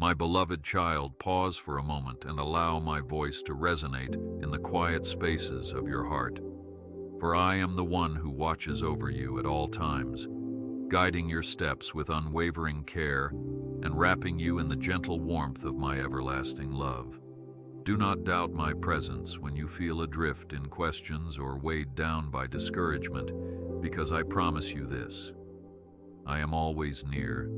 My beloved child, pause for a moment and allow my voice to resonate in the quiet spaces of your heart. For I am the one who watches over you at all times, guiding your steps with unwavering care and wrapping you in the gentle warmth of my everlasting love. Do not doubt my presence when you feel adrift in questions or weighed down by discouragement, because I promise you this: I am always near,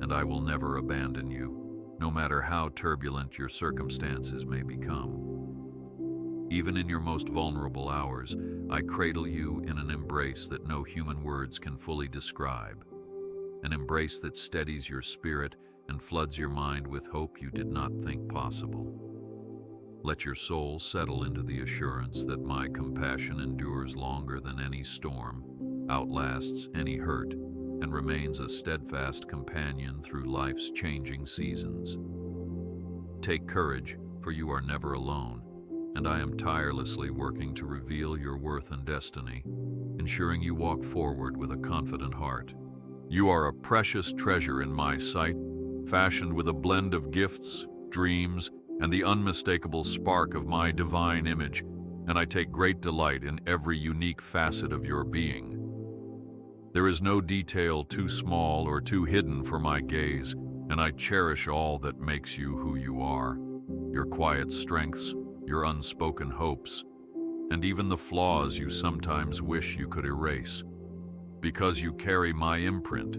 and I will never abandon you, no matter how turbulent your circumstances may become. Even in your most vulnerable hours, I cradle you in an embrace that no human words can fully describe, an embrace that steadies your spirit and floods your mind with hope you did not think possible. Let your soul settle into the assurance that my compassion endures longer than any storm, outlasts any hurt, and remains a steadfast companion through life's changing seasons. Take courage, for you are never alone, and I am tirelessly working to reveal your worth and destiny, ensuring you walk forward with a confident heart. You are a precious treasure in my sight, fashioned with a blend of gifts, dreams, and the unmistakable spark of my divine image, and I take great delight in every unique facet of your being. There is no detail too small or too hidden for my gaze, and I cherish all that makes you who you are: your quiet strengths, your unspoken hopes, and even the flaws you sometimes wish you could erase. Because you carry my imprint,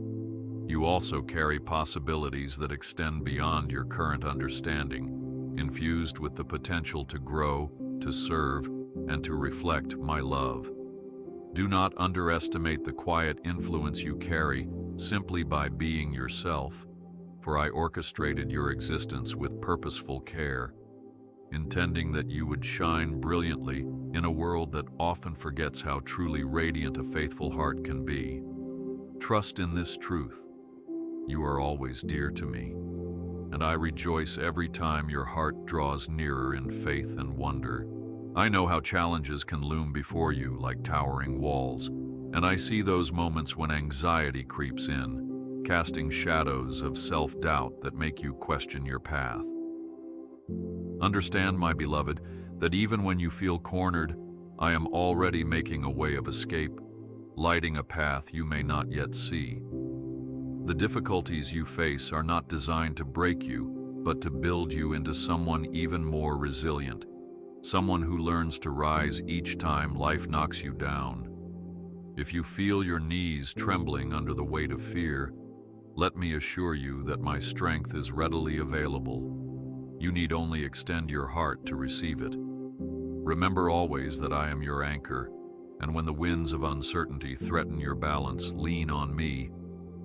you also carry possibilities that extend beyond your current understanding, infused with the potential to grow, to serve, and to reflect my love. Do not underestimate the quiet influence you carry simply by being yourself, for I orchestrated your existence with purposeful care, intending that you would shine brilliantly in a world that often forgets how truly radiant a faithful heart can be. Trust in this truth: you are always dear to me, and I rejoice every time your heart draws nearer in faith and wonder. I know how challenges can loom before you like towering walls, and I see those moments when anxiety creeps in, casting shadows of self-doubt that make you question your path. Understand, my beloved, that even when you feel cornered, I am already making a way of escape, lighting a path you may not yet see. The difficulties you face are not designed to break you, but to build you into someone even more resilient, someone who learns to rise each time life knocks you down. If you feel your knees trembling under the weight of fear, let me assure you that my strength is readily available. You need only extend your heart to receive it. Remember always that I am your anchor, and when the winds of uncertainty threaten your balance, lean on me,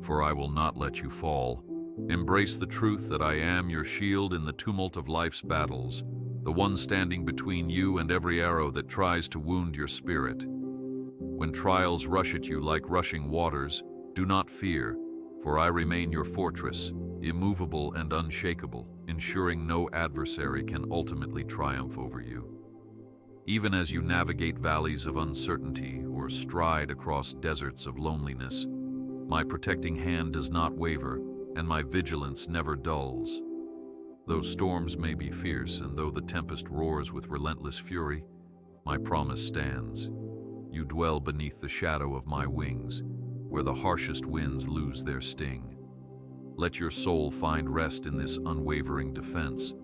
for I will not let you fall. Embrace the truth that I am your shield in the tumult of life's battles, the one standing between you and every arrow that tries to wound your spirit. When trials rush at you like rushing waters, do not fear, for I remain your fortress, immovable and unshakable, ensuring no adversary can ultimately triumph over you. Even as you navigate valleys of uncertainty or stride across deserts of loneliness, my protecting hand does not waver, and my vigilance never dulls. Though storms may be fierce, and though the tempest roars with relentless fury, my promise stands. You dwell beneath the shadow of my wings, where the harshest winds lose their sting. Let your soul find rest in this unwavering defense,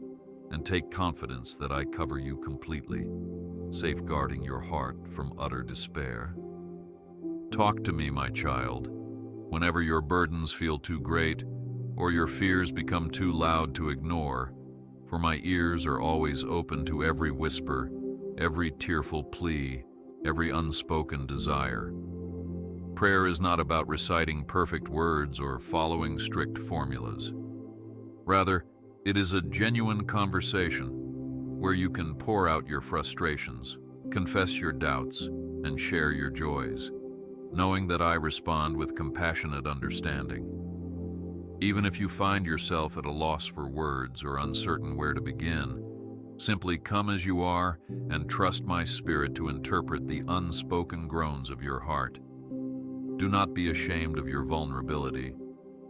and take confidence that I cover you completely, safeguarding your heart from utter despair. Talk to me, my child, whenever your burdens feel too great, or your fears become too loud to ignore, for my ears are always open to every whisper, every tearful plea, every unspoken desire. Prayer is not about reciting perfect words or following strict formulas. Rather, it is a genuine conversation where you can pour out your frustrations, confess your doubts, and share your joys, knowing that I respond with compassionate understanding. Even if you find yourself at a loss for words or uncertain where to begin, simply come as you are and trust my spirit to interpret the unspoken groans of your heart. Do not be ashamed of your vulnerability,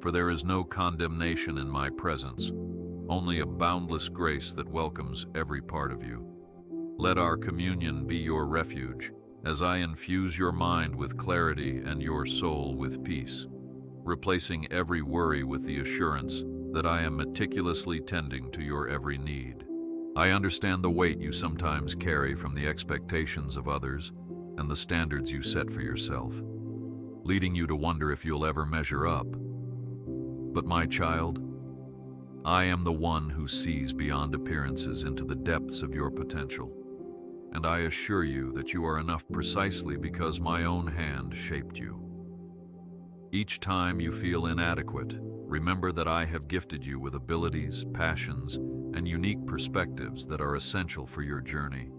for there is no condemnation in my presence, only a boundless grace that welcomes every part of you. Let our communion be your refuge, as I infuse your mind with clarity and your soul with peace, replacing every worry with the assurance that I am meticulously tending to your every need. I understand the weight you sometimes carry from the expectations of others and the standards you set for yourself, leading you to wonder if you'll ever measure up. But my child, I am the one who sees beyond appearances into the depths of your potential, and I assure you that you are enough precisely because my own hand shaped you. Each time you feel inadequate, remember that I have gifted you with abilities, passions, and unique perspectives that are essential for your journey.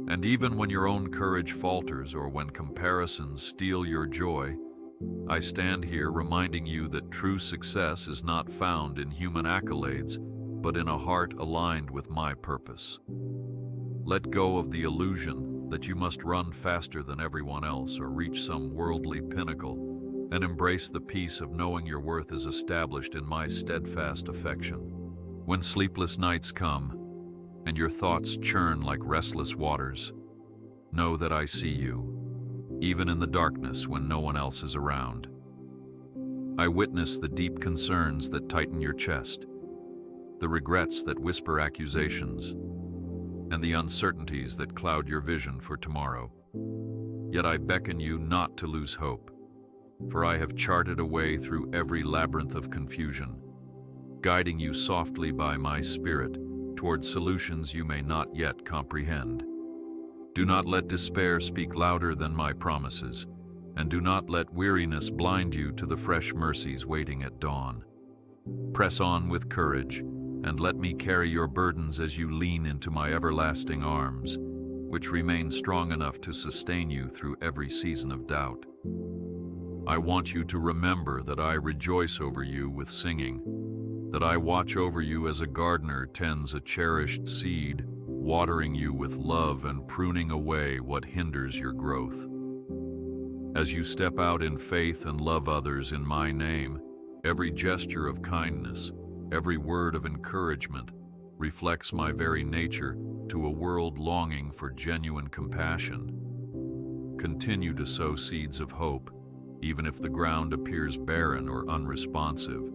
And even when your own courage falters or when comparisons steal your joy, I stand here reminding you that true success is not found in human accolades, but in a heart aligned with my purpose. Let go of the illusion that you must run faster than everyone else or reach some worldly pinnacle, and embrace the peace of knowing your worth is established in my steadfast affection. When sleepless nights come, and your thoughts churn like restless waters, know that I see you, even in the darkness when no one else is around. I witness the deep concerns that tighten your chest, the regrets that whisper accusations, and the uncertainties that cloud your vision for tomorrow. Yet I beckon you not to lose hope, for I have charted a way through every labyrinth of confusion, guiding you softly by my spirit toward solutions you may not yet comprehend. Do not let despair speak louder than my promises, and do not let weariness blind you to the fresh mercies waiting at dawn. Press on with courage, and let me carry your burdens as you lean into my everlasting arms, which remain strong enough to sustain you through every season of doubt. I want you to remember that I rejoice over you with singing, that I watch over you as a gardener tends a cherished seed, watering you with love and pruning away what hinders your growth. As you step out in faith and love others in my name, every gesture of kindness, every word of encouragement reflects my very nature to a world longing for genuine compassion. Continue to sow seeds of hope, even if the ground appears barren or unresponsive,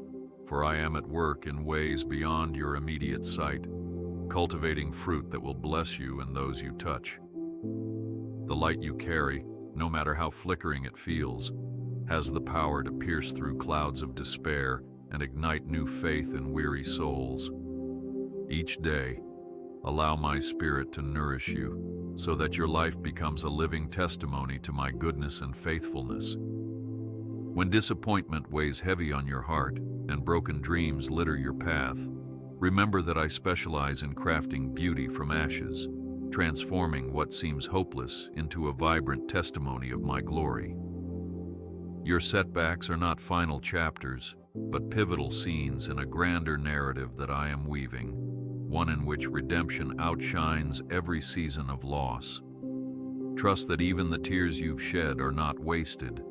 for I am at work in ways beyond your immediate sight, cultivating fruit that will bless you and those you touch. The light you carry, no matter how flickering it feels, has the power to pierce through clouds of despair and ignite new faith in weary souls. Each day, allow my spirit to nourish you, so that your life becomes a living testimony to my goodness and faithfulness. When disappointment weighs heavy on your heart and broken dreams litter your path, remember that I specialize in crafting beauty from ashes, transforming what seems hopeless into a vibrant testimony of my glory. Your setbacks are not final chapters, but pivotal scenes in a grander narrative that I am weaving, one in which redemption outshines every season of loss. Trust that even the tears you've shed are not wasted.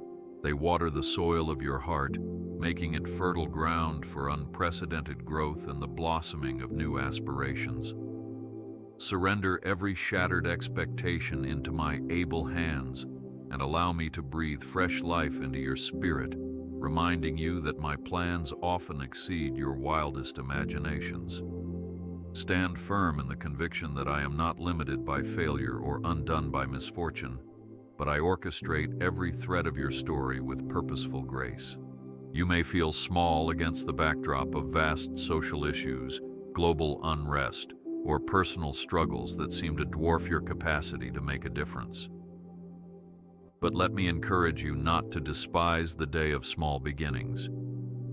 They water the soil of your heart, making it fertile ground for unprecedented growth and the blossoming of new aspirations. Surrender every shattered expectation into my able hands and allow me to breathe fresh life into your spirit, reminding you that my plans often exceed your wildest imaginations. Stand firm in the conviction that I am not limited by failure or undone by misfortune, but I orchestrate every thread of your story with purposeful grace. You may feel small against the backdrop of vast social issues, global unrest, or personal struggles that seem to dwarf your capacity to make a difference. But let me encourage you not to despise the day of small beginnings,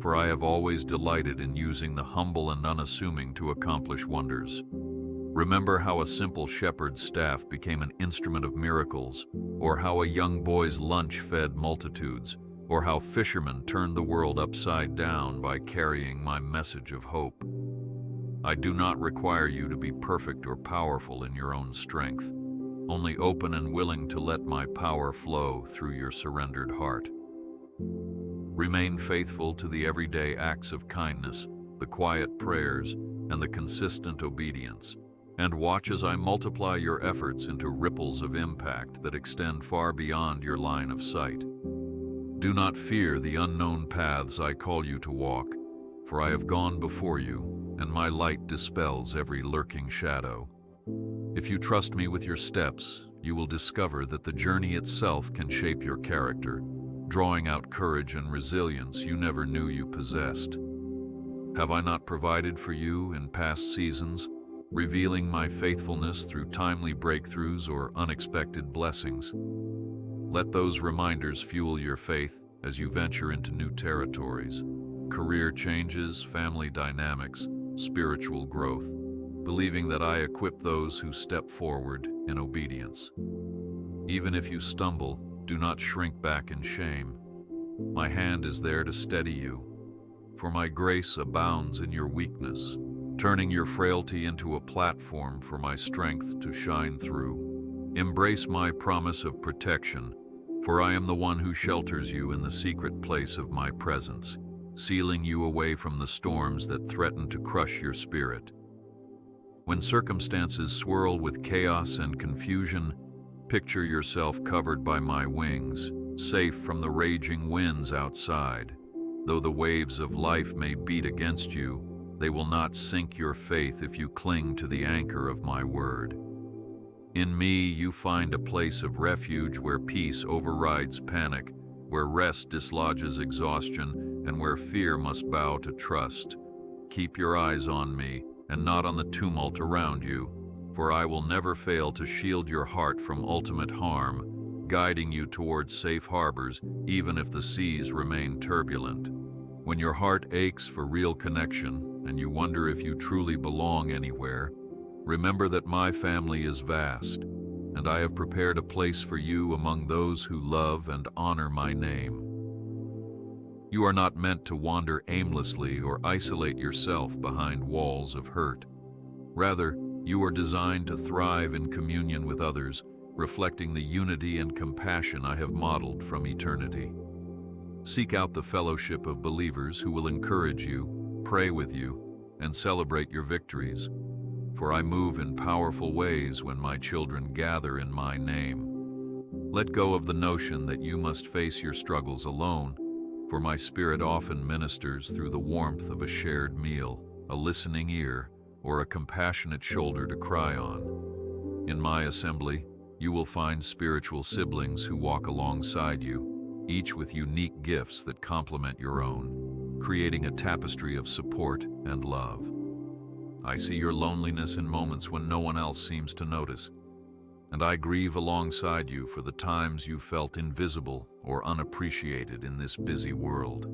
for I have always delighted in using the humble and unassuming to accomplish wonders. Remember how a simple shepherd's staff became an instrument of miracles, or how a young boy's lunch fed multitudes, or how fishermen turned the world upside down by carrying my message of hope. I do not require you to be perfect or powerful in your own strength, only open and willing to let my power flow through your surrendered heart. Remain faithful to the everyday acts of kindness, the quiet prayers, and the consistent obedience, and watch as I multiply your efforts into ripples of impact that extend far beyond your line of sight. Do not fear the unknown paths I call you to walk, for I have gone before you, and my light dispels every lurking shadow. If you trust me with your steps, you will discover that the journey itself can shape your character, drawing out courage and resilience you never knew you possessed. Have I not provided for you in past seasons, revealing my faithfulness through timely breakthroughs or unexpected blessings? Let those reminders fuel your faith as you venture into new territories, career changes, family dynamics, spiritual growth, believing that I equip those who step forward in obedience. Even if you stumble, do not shrink back in shame. My hand is there to steady you, for my grace abounds in your weakness, turning your frailty into a platform for my strength to shine through. Embrace my promise of protection, for I am the one who shelters you in the secret place of my presence, sealing you away from the storms that threaten to crush your spirit. When circumstances swirl with chaos and confusion, picture yourself covered by my wings, safe from the raging winds outside. Though the waves of life may beat against you, they will not sink your faith if you cling to the anchor of my word. In me, you find a place of refuge where peace overrides panic, where rest dislodges exhaustion, and where fear must bow to trust. Keep your eyes on me, and not on the tumult around you, for I will never fail to shield your heart from ultimate harm, guiding you towards safe harbors even if the seas remain turbulent. When your heart aches for real connection and you wonder if you truly belong anywhere, remember that my family is vast, and I have prepared a place for you among those who love and honor my name. You are not meant to wander aimlessly or isolate yourself behind walls of hurt. Rather, you are designed to thrive in communion with others, reflecting the unity and compassion I have modeled from eternity. Seek out the fellowship of believers who will encourage you, pray with you, and celebrate your victories. For I move in powerful ways when my children gather in my name. Let go of the notion that you must face your struggles alone, for my spirit often ministers through the warmth of a shared meal, a listening ear, or a compassionate shoulder to cry on. In my assembly, you will find spiritual siblings who walk alongside you, each with unique gifts that complement your own, creating a tapestry of support and love. I see your loneliness in moments when no one else seems to notice, and I grieve alongside you for the times you felt invisible or unappreciated in this busy world.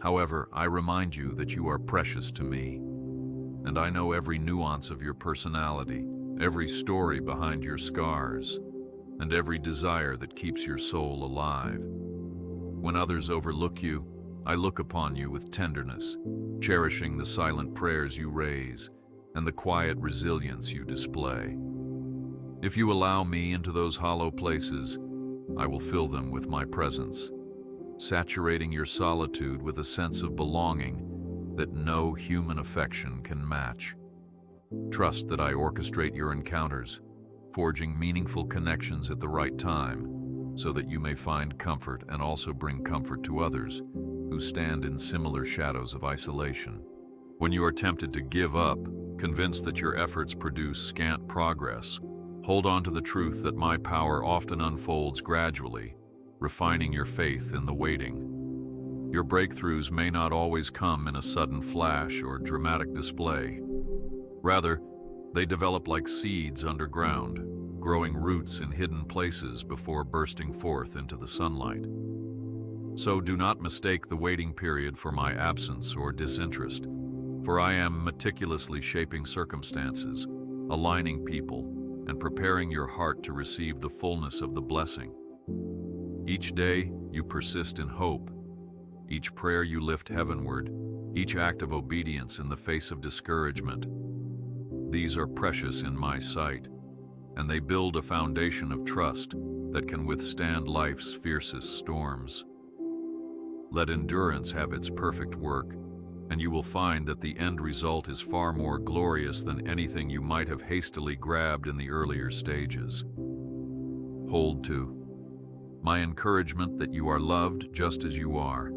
However, I remind you that you are precious to me, and I know every nuance of your personality, every story behind your scars, and every desire that keeps your soul alive. When others overlook you, I look upon you with tenderness, cherishing the silent prayers you raise and the quiet resilience you display. If you allow me into those hollow places, I will fill them with my presence, saturating your solitude with a sense of belonging that no human affection can match. Trust that I orchestrate your encounters, forging meaningful connections at the right time, so that you may find comfort and also bring comfort to others who stand in similar shadows of isolation. When you are tempted to give up, convinced that your efforts produce scant progress, hold on to the truth that my power often unfolds gradually, refining your faith in the waiting. Your breakthroughs may not always come in a sudden flash or dramatic display. Rather, they develop like seeds underground, growing roots in hidden places before bursting forth into the sunlight. So do not mistake the waiting period for my absence or disinterest, for I am meticulously shaping circumstances, aligning people, and preparing your heart to receive the fullness of the blessing. Each day, you persist in hope. Each prayer you lift heavenward, each act of obedience in the face of discouragement. These are precious in my sight, and they build a foundation of trust that can withstand life's fiercest storms. Let endurance have its perfect work, and you will find that the end result is far more glorious than anything you might have hastily grabbed in the earlier stages. Hold to my encouragement that you are loved just as you are,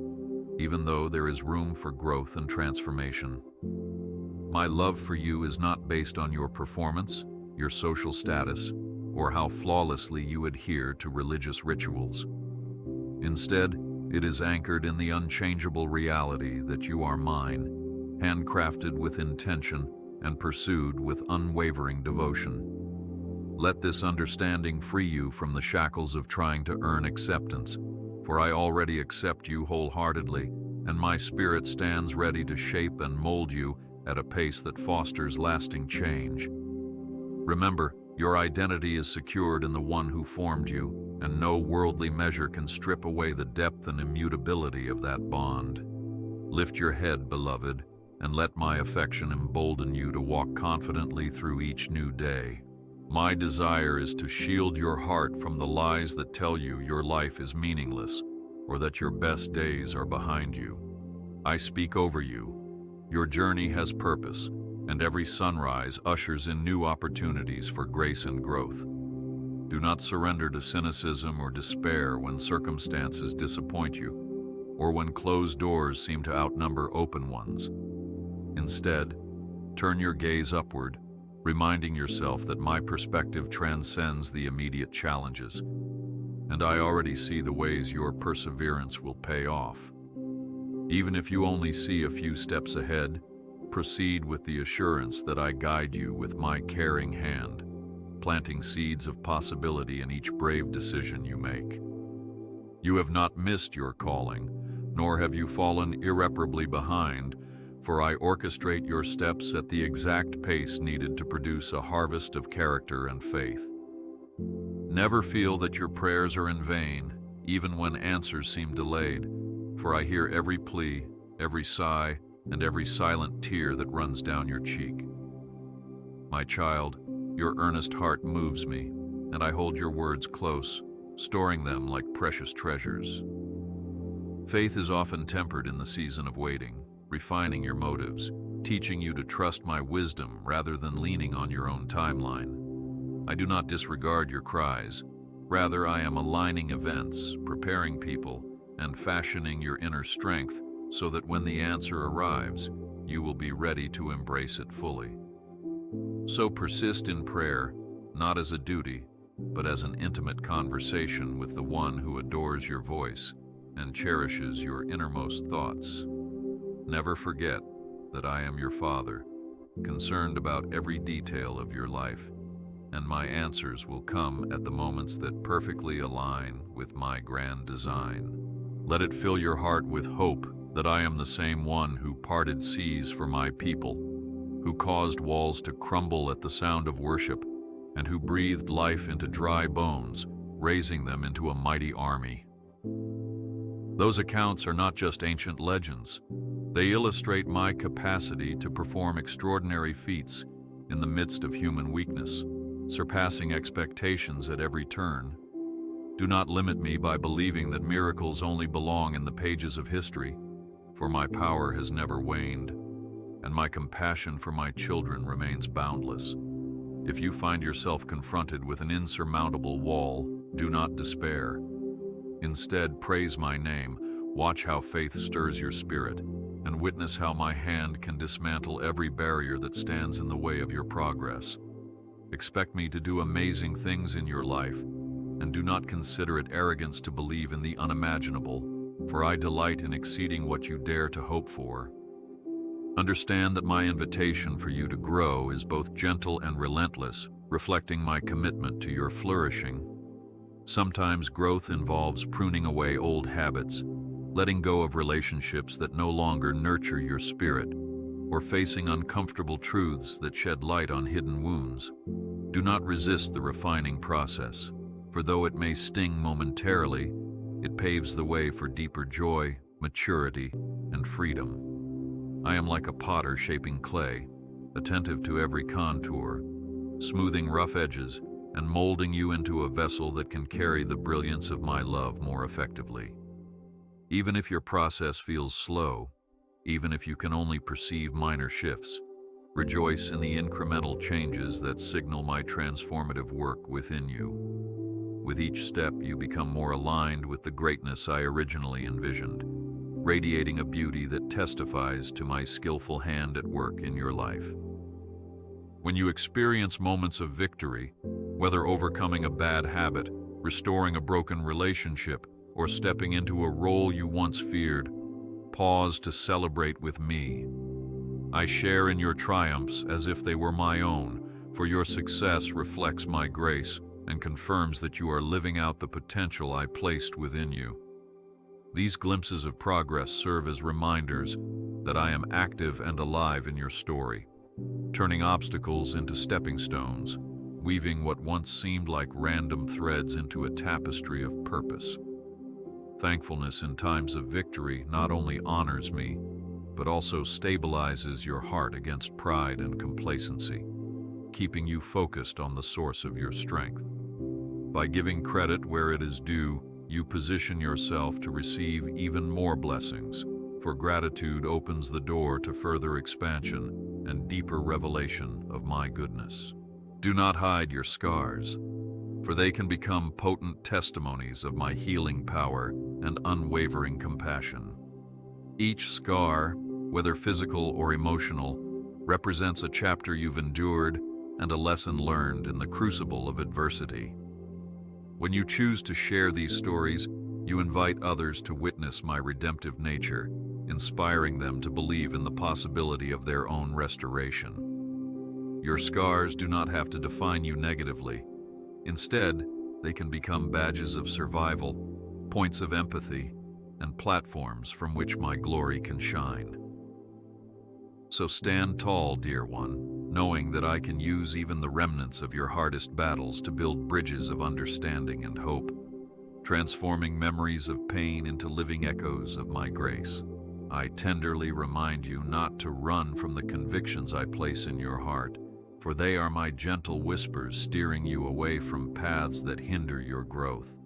even though there is room for growth and transformation. My love for you is not based on your performance, your social status, or how flawlessly you adhere to religious rituals. Instead, it is anchored in the unchangeable reality that you are mine, handcrafted with intention and pursued with unwavering devotion. Let this understanding free you from the shackles of trying to earn acceptance, for I already accept you wholeheartedly, and my spirit stands ready to shape and mold you at a pace that fosters lasting change. Remember, your identity is secured in the one who formed you, and no worldly measure can strip away the depth and immutability of that bond. Lift your head, beloved, and let my affection embolden you to walk confidently through each new day. My desire is to shield your heart from the lies that tell you your life is meaningless or that your best days are behind you. I speak over you. Your journey has purpose, and every sunrise ushers in new opportunities for grace and growth. Do not surrender to cynicism or despair when circumstances disappoint you, or when closed doors seem to outnumber open ones. Instead, turn your gaze upward, reminding yourself that my perspective transcends the immediate challenges, and I already see the ways your perseverance will pay off. Even if you only see a few steps ahead, proceed with the assurance that I guide you with my caring hand, planting seeds of possibility in each brave decision you make. You have not missed your calling, nor have you fallen irreparably behind, for I orchestrate your steps at the exact pace needed to produce a harvest of character and faith. Never feel that your prayers are in vain, even when answers seem delayed, for I hear every plea, every sigh, and every silent tear that runs down your cheek. My child, your earnest heart moves me, and I hold your words close, storing them like precious treasures. Faith is often tempered in the season of waiting, refining your motives, teaching you to trust my wisdom rather than leaning on your own timeline. I do not disregard your cries. Rather, I am aligning events, preparing people, and fashioning your inner strength so that when the answer arrives, you will be ready to embrace it fully. So persist in prayer, not as a duty, but as an intimate conversation with the one who adores your voice and cherishes your innermost thoughts. Never forget that I am your Father, concerned about every detail of your life, and my answers will come at the moments that perfectly align with my grand design. Let it fill your heart with hope that I am the same one who parted seas for my people, who caused walls to crumble at the sound of worship, and who breathed life into dry bones, raising them into a mighty army. Those accounts are not just ancient legends. They illustrate my capacity to perform extraordinary feats in the midst of human weakness, surpassing expectations at every turn. Do not limit me by believing that miracles only belong in the pages of history, for my power has never waned, and my compassion for my children remains boundless. If you find yourself confronted with an insurmountable wall, do not despair. Instead, praise my name, watch how faith stirs your spirit, and witness how my hand can dismantle every barrier that stands in the way of your progress. Expect me to do amazing things in your life, and do not consider it arrogance to believe in the unimaginable, for I delight in exceeding what you dare to hope for. Understand that my invitation for you to grow is both gentle and relentless, reflecting my commitment to your flourishing. Sometimes growth involves pruning away old habits, letting go of relationships that no longer nurture your spirit, or facing uncomfortable truths that shed light on hidden wounds. Do not resist the refining process, for though it may sting momentarily, it paves the way for deeper joy, maturity, and freedom. I am like a potter shaping clay, attentive to every contour, smoothing rough edges, and molding you into a vessel that can carry the brilliance of my love more effectively. Even if your process feels slow, even if you can only perceive minor shifts. Rejoice in the incremental changes that signal my transformative work within you. With each step, you become more aligned with the greatness I originally envisioned, radiating a beauty that testifies to my skillful hand at work in your life. When you experience moments of victory, whether overcoming a bad habit, restoring a broken relationship, or stepping into a role you once feared, pause to celebrate with me. I share in your triumphs as if they were my own, for your success reflects my grace and confirms that you are living out the potential I placed within you. These glimpses of progress serve as reminders that I am active and alive in your story, turning obstacles into stepping stones, weaving what once seemed like random threads into a tapestry of purpose. Thankfulness in times of victory not only honors me, but also stabilizes your heart against pride and complacency, keeping you focused on the source of your strength. By giving credit where it is due, you position yourself to receive even more blessings, for gratitude opens the door to further expansion and deeper revelation of my goodness. Do not hide your scars, for they can become potent testimonies of my healing power and unwavering compassion. Each scar, whether physical or emotional, represents a chapter you've endured and a lesson learned in the crucible of adversity. When you choose to share these stories, you invite others to witness my redemptive nature, inspiring them to believe in the possibility of their own restoration. Your scars do not have to define you negatively. Instead, they can become badges of survival, points of empathy, and platforms from which my glory can shine. So stand tall, dear one, knowing that I can use even the remnants of your hardest battles to build bridges of understanding and hope, transforming memories of pain into living echoes of my grace. I tenderly remind you not to run from the convictions I place in your heart, for they are my gentle whispers steering you away from paths that hinder your growth.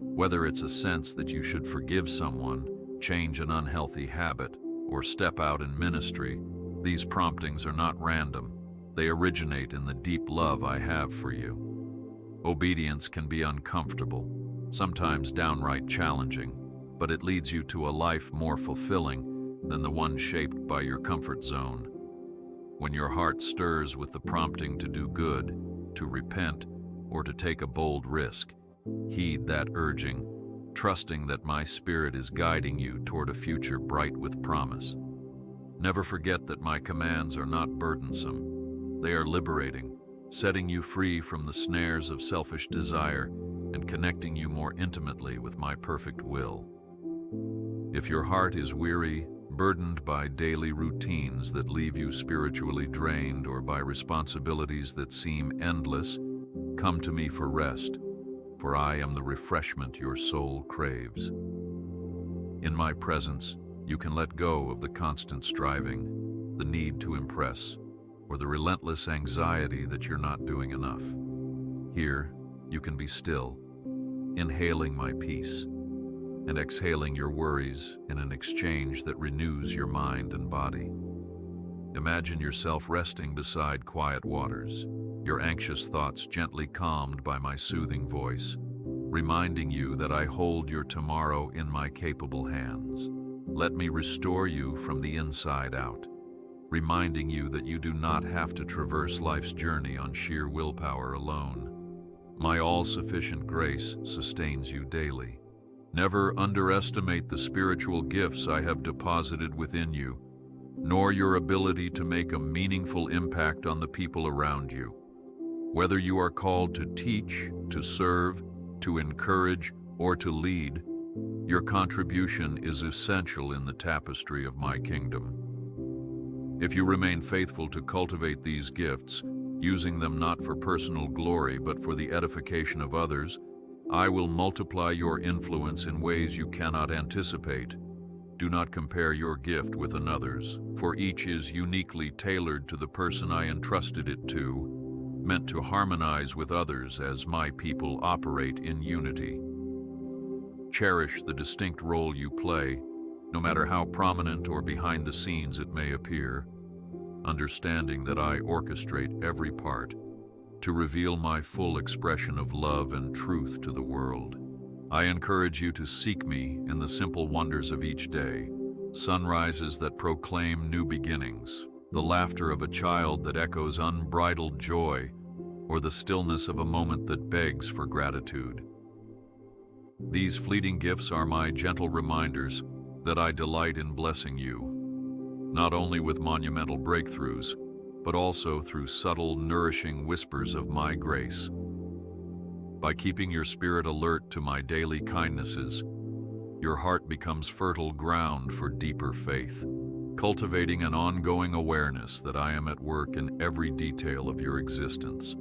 Whether it's a sense that you should forgive someone, change an unhealthy habit, or step out in ministry, these promptings are not random. They originate in the deep love I have for you. Obedience can be uncomfortable, sometimes downright challenging, but it leads you to a life more fulfilling than the one shaped by your comfort zone. When your heart stirs with the prompting to do good, to repent, or to take a bold risk, heed that urging, trusting that my spirit is guiding you toward a future bright with promise. Never forget that my commands are not burdensome. They are liberating, setting you free from the snares of selfish desire and connecting you more intimately with my perfect will. If your heart is weary, burdened by daily routines that leave you spiritually drained or by responsibilities that seem endless, come to me for rest, for I am the refreshment your soul craves. In my presence, you can let go of the constant striving, the need to impress, or the relentless anxiety that you're not doing enough. Here, you can be still, inhaling my peace, and exhaling your worries in an exchange that renews your mind and body. Imagine yourself resting beside quiet waters, your anxious thoughts gently calmed by my soothing voice, reminding you that I hold your tomorrow in my capable hands. Let me restore you from the inside out, reminding you that you do not have to traverse life's journey on sheer willpower alone. My all-sufficient grace sustains you daily. Never underestimate the spiritual gifts I have deposited within you, nor your ability to make a meaningful impact on the people around you. Whether you are called to teach, to serve, to encourage, or to lead, your contribution is essential in the tapestry of my kingdom. If you remain faithful to cultivate these gifts, using them not for personal glory but for the edification of others, I will multiply your influence in ways you cannot anticipate. Do not compare your gift with another's, for each is uniquely tailored to the person I entrusted it to, meant to harmonize with others as my people operate in unity. Cherish the distinct role you play, no matter how prominent or behind the scenes it may appear, understanding that I orchestrate every part to reveal my full expression of love and truth to the world. I encourage you to seek me in the simple wonders of each day, sunrises that proclaim new beginnings, the laughter of a child that echoes unbridled joy, or the stillness of a moment that begs for gratitude. These fleeting gifts are my gentle reminders that I delight in blessing you, not only with monumental breakthroughs, but also through subtle, nourishing whispers of my grace. By keeping your spirit alert to my daily kindnesses, your heart becomes fertile ground for deeper faith, cultivating an ongoing awareness that I am at work in every detail of your existence.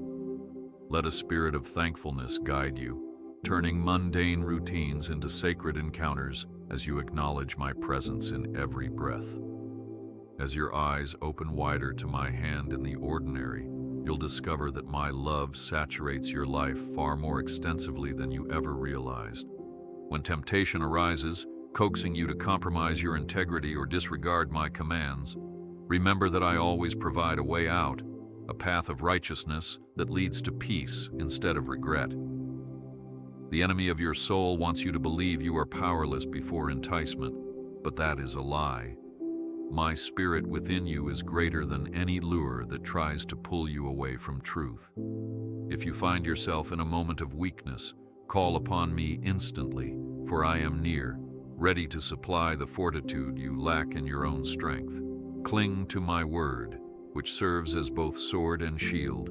Let a spirit of thankfulness guide you, turning mundane routines into sacred encounters as you acknowledge my presence in every breath. As your eyes open wider to my hand in the ordinary, you'll discover that my love saturates your life far more extensively than you ever realized. When temptation arises, coaxing you to compromise your integrity or disregard my commands, remember that I always provide a way out, a path of righteousness that leads to peace instead of regret. The enemy of your soul wants you to believe you are powerless before enticement, but that is a lie. My spirit within you is greater than any lure that tries to pull you away from truth. If you find yourself in a moment of weakness, call upon me instantly, for I am near, ready to supply the fortitude you lack in your own strength. Cling to my word, which serves as both sword and shield,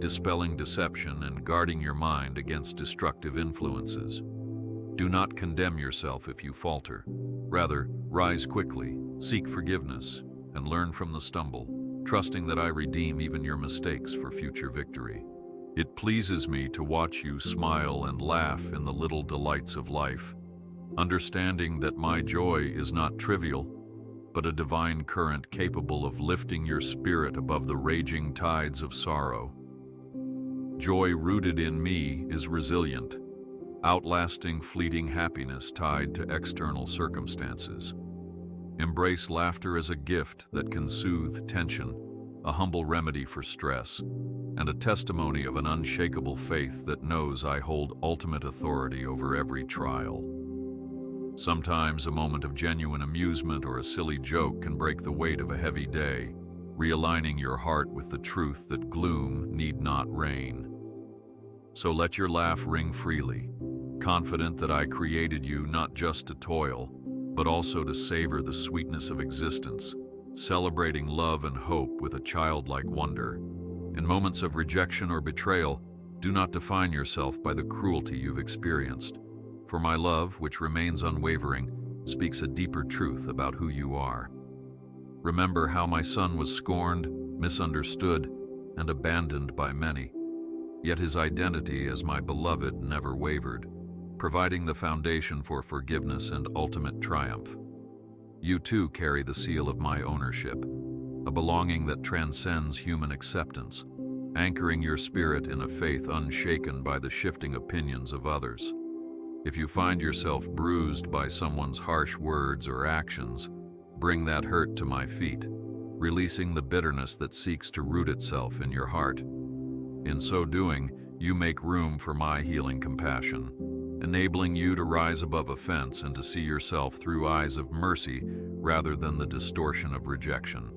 dispelling deception and guarding your mind against destructive influences. Do not condemn yourself if you falter. Rather, rise quickly, seek forgiveness, and learn from the stumble, trusting that I redeem even your mistakes for future victory. It pleases me to watch you smile and laugh in the little delights of life, understanding that my joy is not trivial, but a divine current capable of lifting your spirit above the raging tides of sorrow. Joy rooted in me is resilient, outlasting fleeting happiness tied to external circumstances. Embrace laughter as a gift that can soothe tension, a humble remedy for stress, and a testimony of an unshakable faith that knows I hold ultimate authority over every trial. Sometimes a moment of genuine amusement or a silly joke can break the weight of a heavy day, realigning your heart with the truth that gloom need not reign. So let your laugh ring freely, confident that I created you not just to toil, but also to savor the sweetness of existence, celebrating love and hope with a childlike wonder. In moments of rejection or betrayal, do not define yourself by the cruelty you've experienced, for my love, which remains unwavering, speaks a deeper truth about who you are. Remember how my son was scorned, misunderstood, and abandoned by many, yet his identity as my beloved never wavered, providing the foundation for forgiveness and ultimate triumph. You too carry the seal of my ownership, a belonging that transcends human acceptance, anchoring your spirit in a faith unshaken by the shifting opinions of others. If you find yourself bruised by someone's harsh words or actions, bring that hurt to my feet, releasing the bitterness that seeks to root itself in your heart. In so doing, you make room for my healing compassion, enabling you to rise above offense and to see yourself through eyes of mercy rather than the distortion of rejection.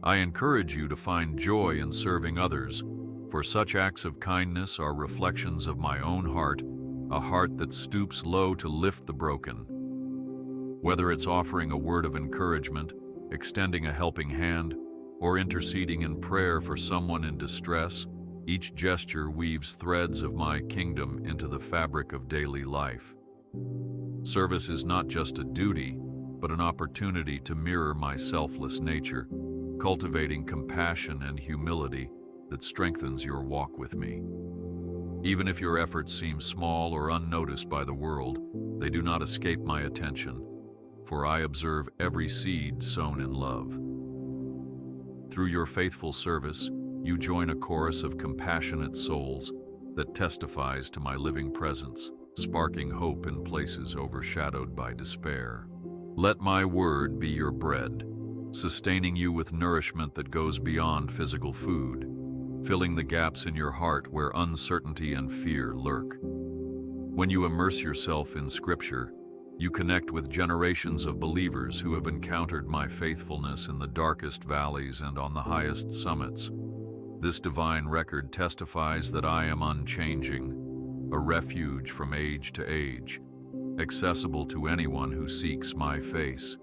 I encourage you to find joy in serving others, for such acts of kindness are reflections of my own heart, a heart that stoops low to lift the broken. Whether it's offering a word of encouragement, extending a helping hand, or interceding in prayer for someone in distress, each gesture weaves threads of my kingdom into the fabric of daily life. Service is not just a duty, but an opportunity to mirror my selfless nature, cultivating compassion and humility that strengthens your walk with me. Even if your efforts seem small or unnoticed by the world, they do not escape my attention, for I observe every seed sown in love. Through your faithful service, you join a chorus of compassionate souls that testifies to my living presence, sparking hope in places overshadowed by despair. Let my word be your bread, sustaining you with nourishment that goes beyond physical food, filling the gaps in your heart where uncertainty and fear lurk. When you immerse yourself in Scripture, you connect with generations of believers who have encountered my faithfulness in the darkest valleys and on the highest summits. This divine record testifies that I am unchanging, a refuge from age to age, accessible to anyone who seeks my face.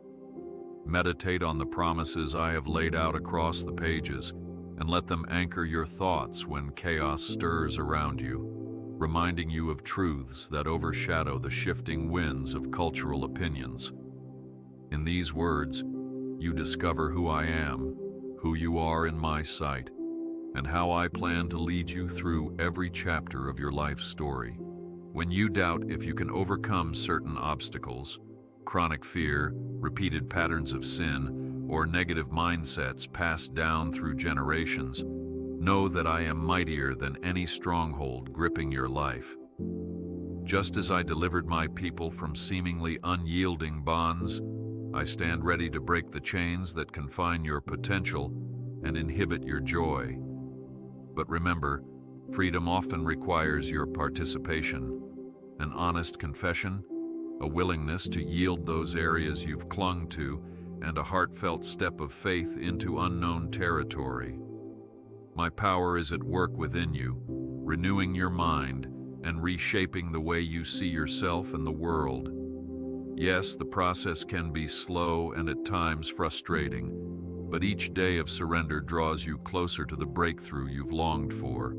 Meditate on the promises I have laid out across the pages, and let them anchor your thoughts when chaos stirs around you, reminding you of truths that overshadow the shifting winds of cultural opinions. In these words, you discover who I am, who you are in my sight, and how I plan to lead you through every chapter of your life story. When you doubt if you can overcome certain obstacles, chronic fear, repeated patterns of sin, or negative mindsets passed down through generations, know that I am mightier than any stronghold gripping your life. Just as I delivered my people from seemingly unyielding bonds, I stand ready to break the chains that confine your potential and inhibit your joy. But remember, freedom often requires your participation, an honest confession, a willingness to yield those areas you've clung to, and a heartfelt step of faith into unknown territory. My power is at work within you, renewing your mind and reshaping the way you see yourself and the world. Yes, the process can be slow and at times frustrating, but each day of surrender draws you closer to the breakthrough you've longed for.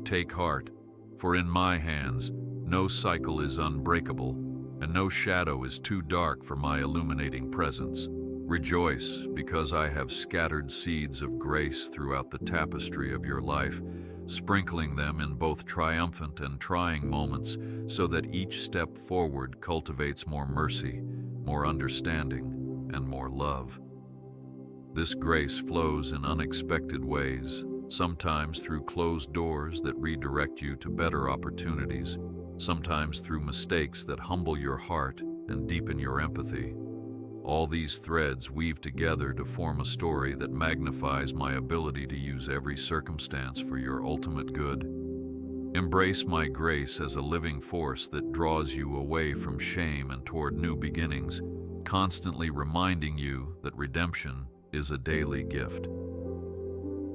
Take heart, for in my hands, no cycle is unbreakable, and no shadow is too dark for my illuminating presence. Rejoice, because I have scattered seeds of grace throughout the tapestry of your life, sprinkling them in both triumphant and trying moments, so that each step forward cultivates more mercy, more understanding, and more love. This grace flows in unexpected ways, sometimes through closed doors that redirect you to better opportunities, sometimes through mistakes that humble your heart and deepen your empathy. All these threads weave together to form a story that magnifies my ability to use every circumstance for your ultimate good. Embrace my grace as a living force that draws you away from shame and toward new beginnings, constantly reminding you that redemption is a daily gift.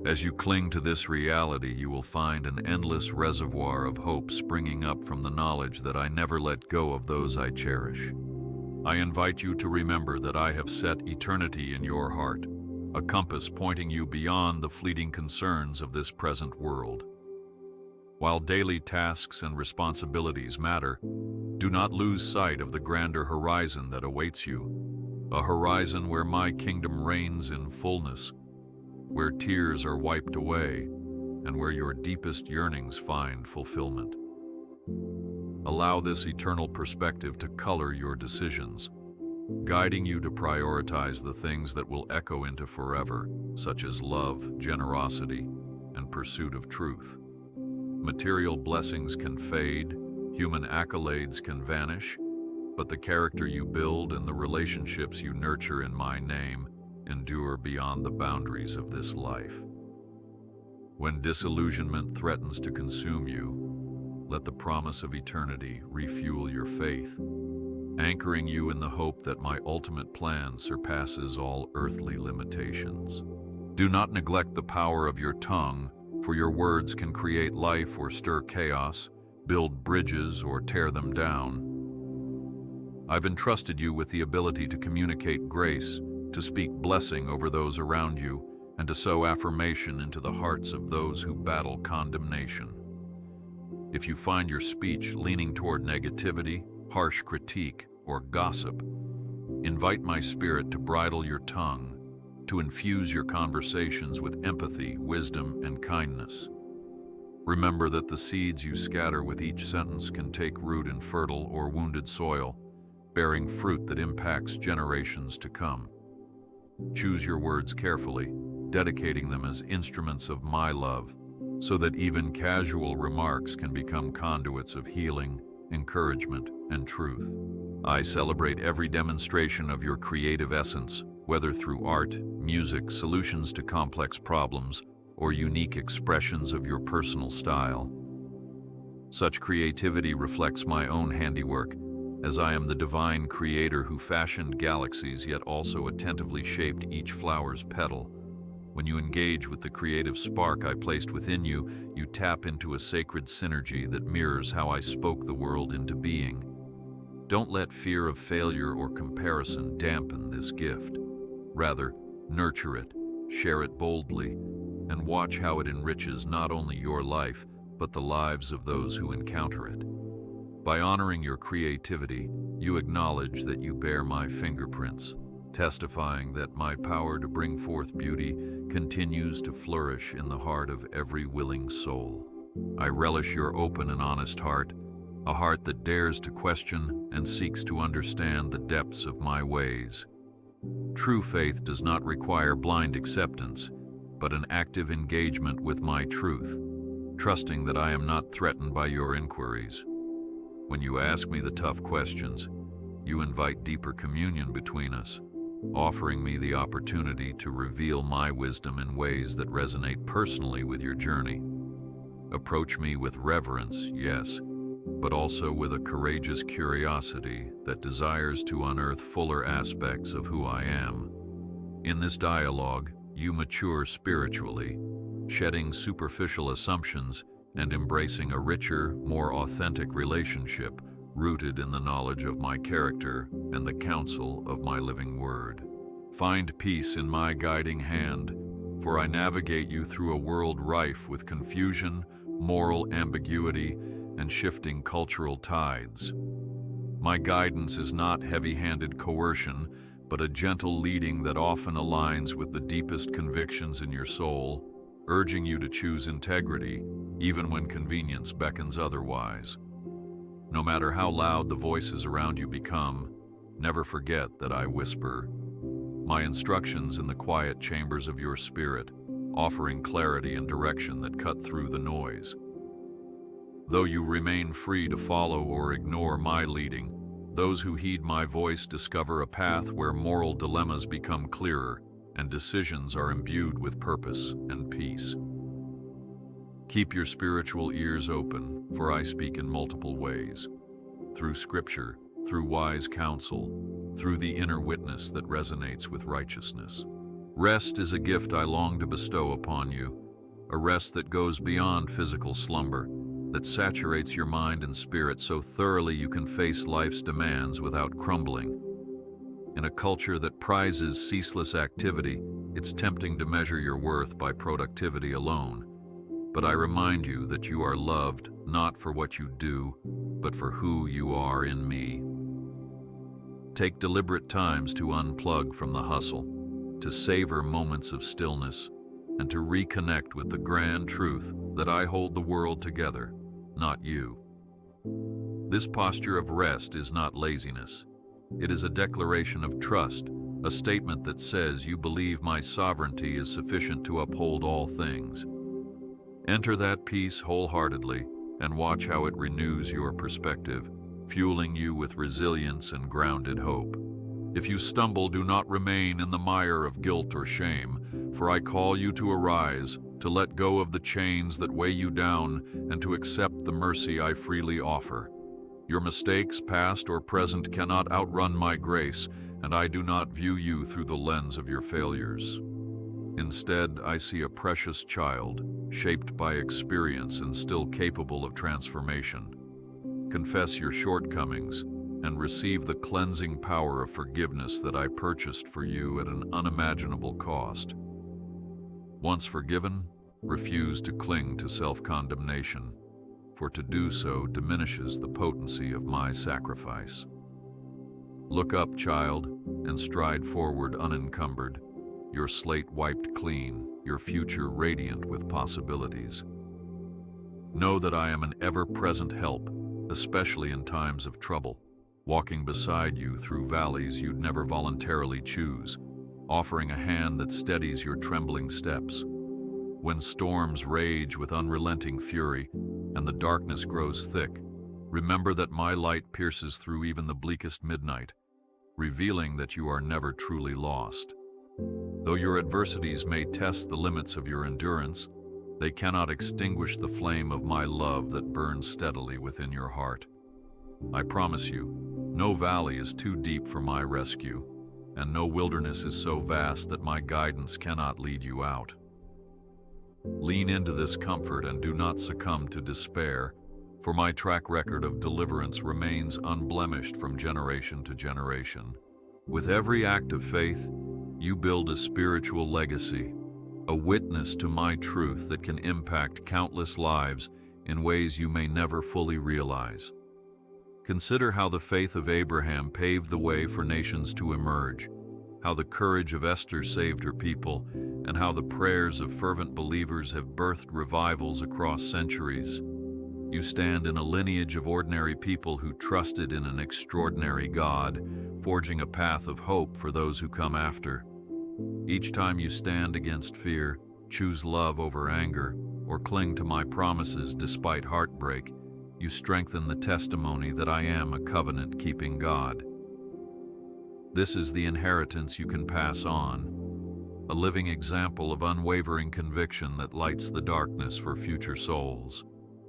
As you cling to this reality, you will find an endless reservoir of hope springing up from the knowledge that I never let go of those I cherish. I invite you to remember that I have set eternity in your heart, a compass pointing you beyond the fleeting concerns of this present world. While daily tasks and responsibilities matter, do not lose sight of the grander horizon that awaits you, a horizon where my kingdom reigns in fullness, where tears are wiped away, and where your deepest yearnings find fulfillment. Allow this eternal perspective to color your decisions, guiding you to prioritize the things that will echo into forever, such as love, generosity, and pursuit of truth. Material blessings can fade, human accolades can vanish, but the character you build and the relationships you nurture in my name endure beyond the boundaries of this life. When disillusionment threatens to consume you, let the promise of eternity refuel your faith, anchoring you in the hope that my ultimate plan surpasses all earthly limitations. Do not neglect the power of your tongue, for your words can create life or stir chaos, build bridges or tear them down. I've entrusted you with the ability to communicate grace, to speak blessing over those around you, and to sow affirmation into the hearts of those who battle condemnation. If you find your speech leaning toward negativity, harsh critique, or gossip, invite my spirit to bridle your tongue, to infuse your conversations with empathy, wisdom, and kindness. Remember that the seeds you scatter with each sentence can take root in fertile or wounded soil, bearing fruit that impacts generations to come. Choose your words carefully, dedicating them as instruments of my love, so that even casual remarks can become conduits of healing, encouragement, and truth. I celebrate every demonstration of your creative essence, whether through art, music, solutions to complex problems, or unique expressions of your personal style. Such creativity reflects my own handiwork, as I am the divine creator who fashioned galaxies yet also attentively shaped each flower's petal. When you engage with the creative spark I placed within you, you tap into a sacred synergy that mirrors how I spoke the world into being. Don't let fear of failure or comparison dampen this gift. Rather, nurture it, share it boldly, and watch how it enriches not only your life, but the lives of those who encounter it. By honoring your creativity, you acknowledge that you bear my fingerprints, testifying that my power to bring forth beauty continues to flourish in the heart of every willing soul. I relish your open and honest heart, a heart that dares to question and seeks to understand the depths of my ways. True faith does not require blind acceptance, but an active engagement with my truth, trusting that I am not threatened by your inquiries. When you ask me the tough questions, you invite deeper communion between us, offering me the opportunity to reveal my wisdom in ways that resonate personally with your journey. Approach me with reverence, yes, but also with a courageous curiosity that desires to unearth fuller aspects of who I am. In this dialogue, you mature spiritually, shedding superficial assumptions and embracing a richer, more authentic relationship rooted in the knowledge of my character and the counsel of my living word. Find peace in my guiding hand, for I navigate you through a world rife with confusion, moral ambiguity, and shifting cultural tides. My guidance is not heavy-handed coercion, but a gentle leading that often aligns with the deepest convictions in your soul, urging you to choose integrity, even when convenience beckons otherwise. No matter how loud the voices around you become, never forget that I whisper my instructions in the quiet chambers of your spirit, offering clarity and direction that cut through the noise. Though you remain free to follow or ignore my leading, those who heed my voice discover a path where moral dilemmas become clearer and decisions are imbued with purpose and peace. Keep your spiritual ears open, for I speak in multiple ways. Through scripture, through wise counsel, through the inner witness that resonates with righteousness. Rest is a gift I long to bestow upon you, a rest that goes beyond physical slumber, that saturates your mind and spirit so thoroughly you can face life's demands without crumbling. In a culture that prizes ceaseless activity, it's tempting to measure your worth by productivity alone. But I remind you that you are loved not for what you do, but for who you are in me. Take deliberate times to unplug from the hustle, to savor moments of stillness, and to reconnect with the grand truth that I hold the world together, not you. This posture of rest is not laziness. It is a declaration of trust, a statement that says you believe my sovereignty is sufficient to uphold all things. Enter that peace wholeheartedly and watch how it renews your perspective, fueling you with resilience and grounded hope. If you stumble, do not remain in the mire of guilt or shame, for I call you to arise, to let go of the chains that weigh you down, and to accept the mercy I freely offer. Your mistakes, past or present, cannot outrun my grace, and I do not view you through the lens of your failures. Instead, I see a precious child, shaped by experience and still capable of transformation. Confess your shortcomings and receive the cleansing power of forgiveness that I purchased for you at an unimaginable cost. Once forgiven, refuse to cling to self-condemnation, for to do so diminishes the potency of my sacrifice. Look up, child, and stride forward unencumbered, your slate wiped clean, your future radiant with possibilities. Know that I am an ever-present help, especially in times of trouble, walking beside you through valleys you'd never voluntarily choose, offering a hand that steadies your trembling steps. When storms rage with unrelenting fury and the darkness grows thick, Remember that my light pierces through even the bleakest midnight, revealing that you are never truly lost. Though your adversities may test the limits of your endurance, they cannot extinguish the flame of my love that burns steadily within your heart. I promise you, no valley is too deep for my rescue, and no wilderness is so vast that my guidance cannot lead you out. Lean into this comfort and do not succumb to despair, for my track record of deliverance remains unblemished from generation to generation. With every act of faith, you build a spiritual legacy, a witness to my truth that can impact countless lives in ways you may never fully realize. Consider how the faith of Abraham paved the way for nations to emerge, how the courage of Esther saved her people, and how the prayers of fervent believers have birthed revivals across centuries. You stand in a lineage of ordinary people who trusted in an extraordinary God, forging a path of hope for those who come after. Each time you stand against fear, choose love over anger, or cling to my promises despite heartbreak, you strengthen the testimony that I am a covenant-keeping God. This is the inheritance you can pass on, a living example of unwavering conviction that lights the darkness for future souls.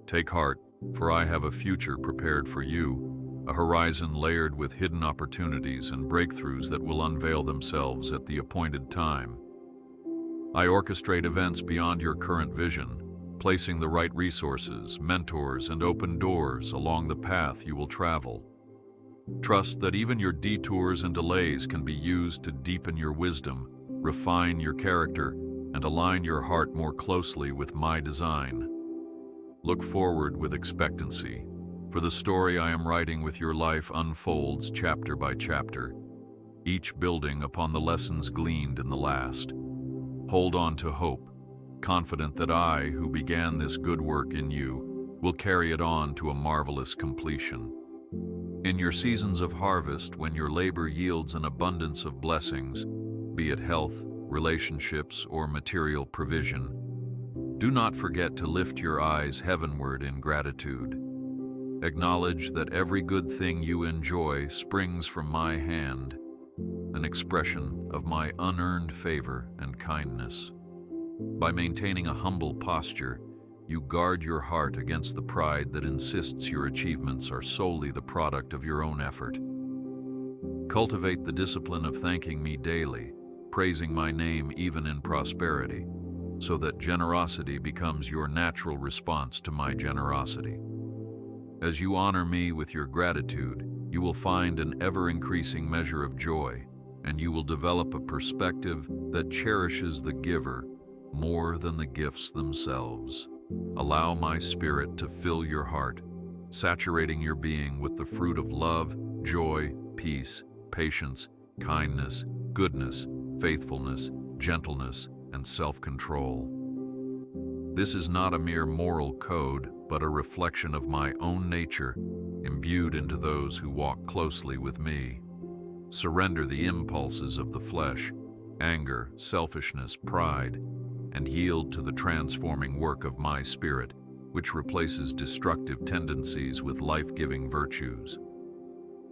Take heart, for I have a future prepared for you, a horizon layered with hidden opportunities and breakthroughs that will unveil themselves at the appointed time. I orchestrate events beyond your current vision, placing the right resources, mentors, and open doors along the path you will travel. Trust that even your detours and delays can be used to deepen your wisdom, refine your character, and align your heart more closely with my design. Look forward with expectancy, for the story I am writing with your life unfolds chapter by chapter, each building upon the lessons gleaned in the last. Hold on to hope, confident that I, who began this good work in you, will carry it on to a marvelous completion. In your seasons of harvest, when your labor yields an abundance of blessings, be it health, relationships, or material provision, do not forget to lift your eyes heavenward in gratitude. Acknowledge that every good thing you enjoy springs from my hand, an expression of my unearned favor and kindness. By maintaining a humble posture, you guard your heart against the pride that insists your achievements are solely the product of your own effort. Cultivate the discipline of thanking me daily, praising my name even in prosperity, so that generosity becomes your natural response to my generosity. As you honor me with your gratitude, you will find an ever-increasing measure of joy, and you will develop a perspective that cherishes the giver more than the gifts themselves. Allow my spirit to fill your heart, saturating your being with the fruit of love, joy, peace, patience, kindness, goodness, faithfulness, gentleness, and self-control. This is not a mere moral code, but a reflection of my own nature, imbued into those who walk closely with me. Surrender the impulses of the flesh, anger, selfishness, pride, and yield to the transforming work of my Spirit, which replaces destructive tendencies with life-giving virtues.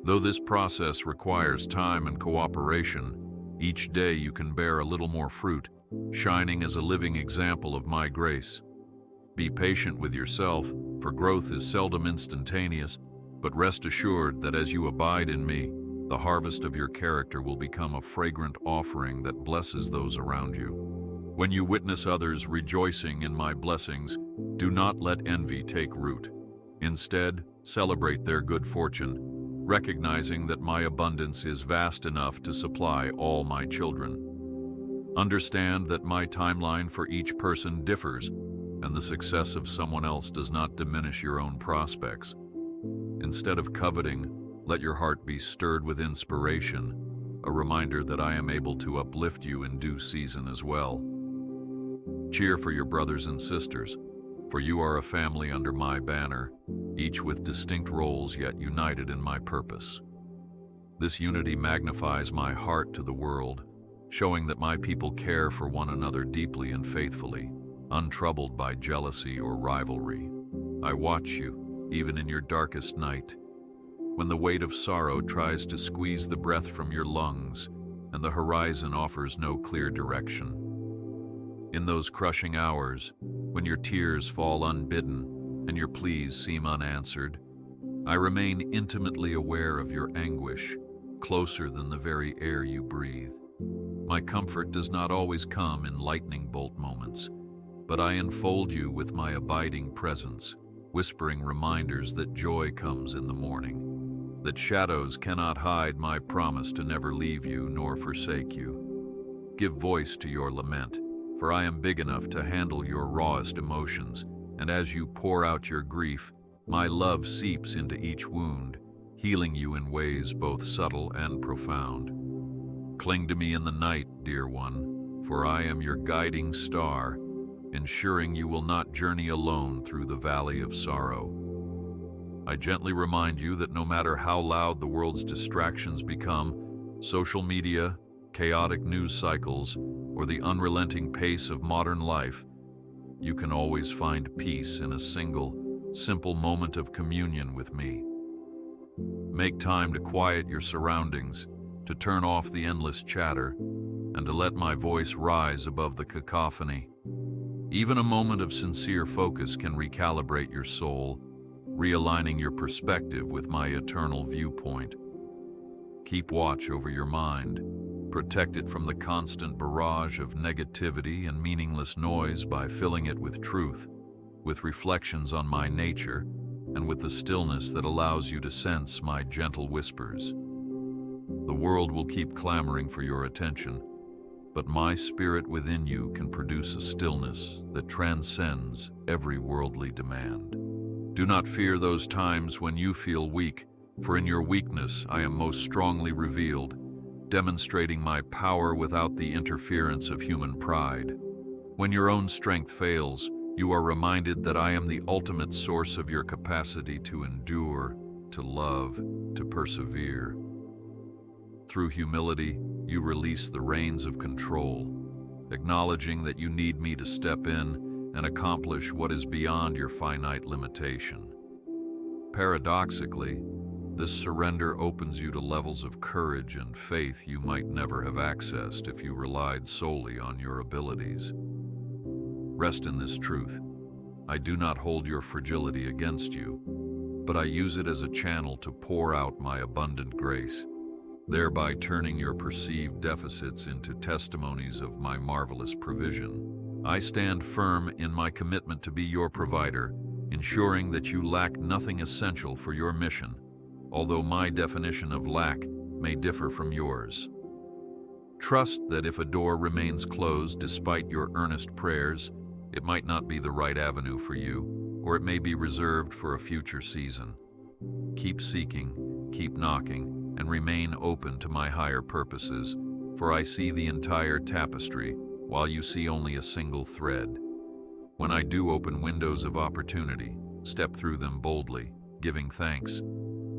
Though this process requires time and cooperation, each day you can bear a little more fruit, shining as a living example of my grace. Be patient with yourself, for growth is seldom instantaneous, but rest assured that as you abide in me, the harvest of your character will become a fragrant offering that blesses those around you. When you witness others rejoicing in my blessings, do not let envy take root. Instead, celebrate their good fortune, recognizing that my abundance is vast enough to supply all my children. Understand that my timeline for each person differs, and the success of someone else does not diminish your own prospects. Instead of coveting, let your heart be stirred with inspiration, a reminder that I am able to uplift you in due season as well. Cheer for your brothers and sisters, for you are a family under my banner, each with distinct roles yet united in my purpose. This unity magnifies my heart to the world, showing that my people care for one another deeply and faithfully, untroubled by jealousy or rivalry. I watch you, even in your darkest night. When the weight of sorrow tries to squeeze the breath from your lungs and the horizon offers no clear direction. In those crushing hours, when your tears fall unbidden and your pleas seem unanswered, I remain intimately aware of your anguish, closer than the very air you breathe. My comfort does not always come in lightning bolt moments, but I enfold you with my abiding presence, whispering reminders that joy comes in the morning, that shadows cannot hide my promise to never leave you nor forsake you. Give voice to your lament, for I am big enough to handle your rawest emotions, and as you pour out your grief, my love seeps into each wound, healing you in ways both subtle and profound. Cling to me in the night, dear one, for I am your guiding star, ensuring you will not journey alone through the valley of sorrow. I gently remind you that no matter how loud the world's distractions become, social media, chaotic news cycles, or the unrelenting pace of modern life, you can always find peace in a single, simple moment of communion with me. Make time to quiet your surroundings, to turn off the endless chatter, and to let my voice rise above the cacophony. Even a moment of sincere focus can recalibrate your soul, realigning your perspective with my eternal viewpoint. Keep watch over your mind. Protect it from the constant barrage of negativity and meaningless noise by filling it with truth, with reflections on my nature, and with the stillness that allows you to sense my gentle whispers. The world will keep clamoring for your attention, but my spirit within you can produce a stillness that transcends every worldly demand. Do not fear those times when you feel weak, for in your weakness I am most strongly revealed, demonstrating my power without the interference of human pride. When your own strength fails, you are reminded that I am the ultimate source of your capacity to endure, to love, to persevere. Through humility, you release the reins of control, acknowledging that you need me to step in and accomplish what is beyond your finite limitation. Paradoxically, this surrender opens you to levels of courage and faith you might never have accessed if you relied solely on your abilities. Rest in this truth. I do not hold your fragility against you, but I use it as a channel to pour out my abundant grace, thereby turning your perceived deficits into testimonies of my marvelous provision. I stand firm in my commitment to be your provider, ensuring that you lack nothing essential for your mission, although my definition of lack may differ from yours. Trust that if a door remains closed despite your earnest prayers, it might not be the right avenue for you, or it may be reserved for a future season. Keep seeking, keep knocking, and remain open to my higher purposes, for I see the entire tapestry, while you see only a single thread. When I do open windows of opportunity, step through them boldly, giving thanks,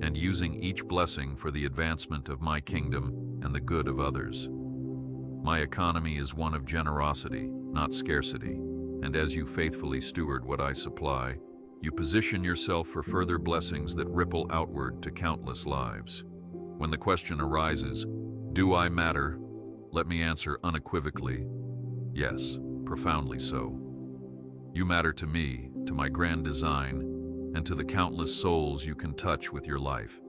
and using each blessing for the advancement of my kingdom and the good of others. My economy is one of generosity, not scarcity, and as you faithfully steward what I supply, you position yourself for further blessings that ripple outward to countless lives. When the question arises, do I matter? Let me answer unequivocally, yes, profoundly so. You matter to me, to my grand design, and to the countless souls you can touch with your life.